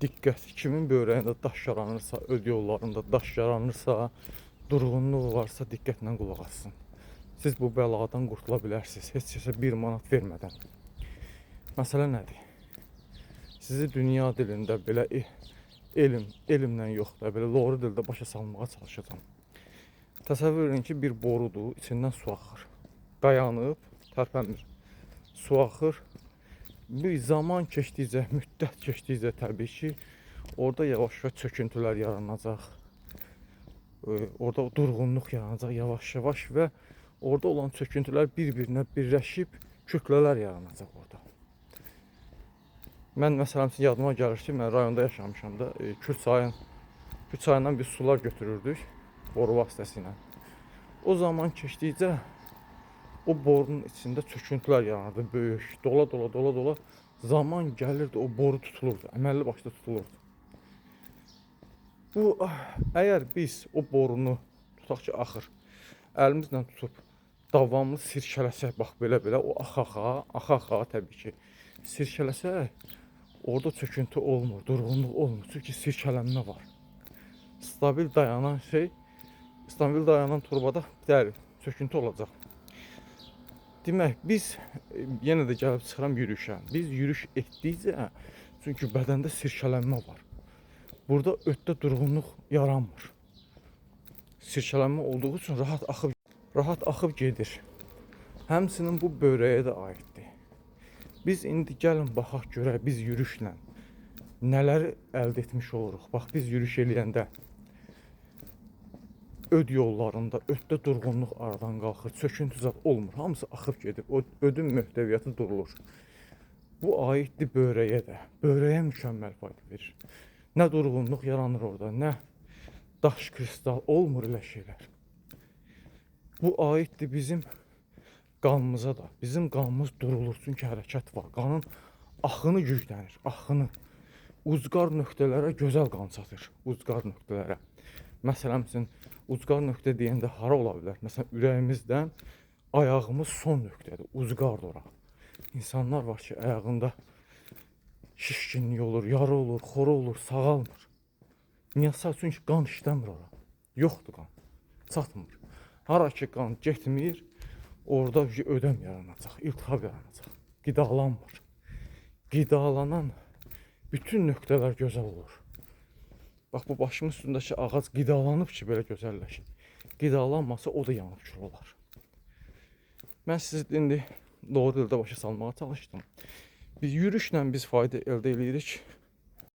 diqqət, kimin böbrəyində daş yaranırsa, öd yollarında daş yaranırsa, durğunluğu varsa diqqətlə qulaq assın. Siz bu bəladan qurtula bilərsiniz, heç kəsə 1 manat vermədən. Məsələ nədir? Sizi dünya dilində belə elmlə yox da, belə loğru dildə başa salmağa çalışacağam. Təsəvvür edin ki, bir borudur, içindən su axır. Dayanıb, tərpənmir. Su axır. Bir zaman keçdikcə, müddət keçdikcə təbii ki, orada yavaş-yavaş çöküntülər yaranacaq. Orada durğunluq yaranacaq yavaş-yavaş və orada olan çöküntülər bir-birinə birləşib kütlələr yaranacaq orada. Mən məsələn yadıma gəlir ki, mən rayonda yaşamışam da, Kürd çayından biz sular götürürdük boru vasitəsilə. O zaman keçdikcə o borunun içində çöküntülər yaranırdı, böyük, dola. Zaman gəlirdi, o boru tutulurdu, əməlli başda tutulurdu. Bu, əgər biz o borunu tutaq ki, axır, əlimizlə tutub davamlı sirkələsək, bax belə, o axa təbii ki, sirkələsək, orada çöküntü olmur, durğunluq olmur, çünki sirkələnmə var. Stabil dayanan turbada çöküntü olacaq. Demək, biz, yenə də gəlib çıxıram yürüyüşə. Biz yürüyüş etdikcə, çünki bədəndə sirkələnmə var. Burada öddə durğunluq yaranmır. Sirkələnmə olduğu üçün rahat axıb gedir. Həmçinin bu böbrəyə də aiddir. Biz indi gəlin baxaq görək, biz yürüyüşlə nələri əldə etmiş oluruq. Bax, biz yürüyüş eləyəndə öd yollarında, öddə durğunluq aradan qalxır, çöküntü zad olmur, hamısı axıb gedir, o ödün möhtəviyyatı durulur. Bu aiddir böbrəyə də, böbrəyə mükəmməl fayda verir. Nə durğunluq yaranır orada, nə daş kristal, olmur elə şeylər. Bu aiddir bizim qanımıza da, bizim qanımız durulur, çünki hərəkət var, qanın axını güclənir, axını. Uzqar nöqtələrə gözəl qan çatır, uzqar nöqtələrə. Məsələn, uzqar nöqtə deyəndə hara ola bilər? Məsələn, ürəyimizdən ayağımız son nöqtədir, uzqardır ora. İnsanlar var ki, ayağında şişkinlik olur, yara olur, xora olur, sağalmır. Niyə sağ? Çünki qan işləmir ora. Yoxdur qan, çatmır. Hara ki, qan getmir, orada ödəm yaranacaq, iltihab yaranacaq, qidalanmır. Qidalanan bütün nöqtələr gözəl olur. Bax, bu başımın üstündəki ağac qidalanıb ki, belə gözəlləşir. Qidalanmasa o da yanıb kül olar. Mən sizi indi doğru dildə başa salmağa çalışdım. Biz yürüyüşlə biz fayda əldə edirik.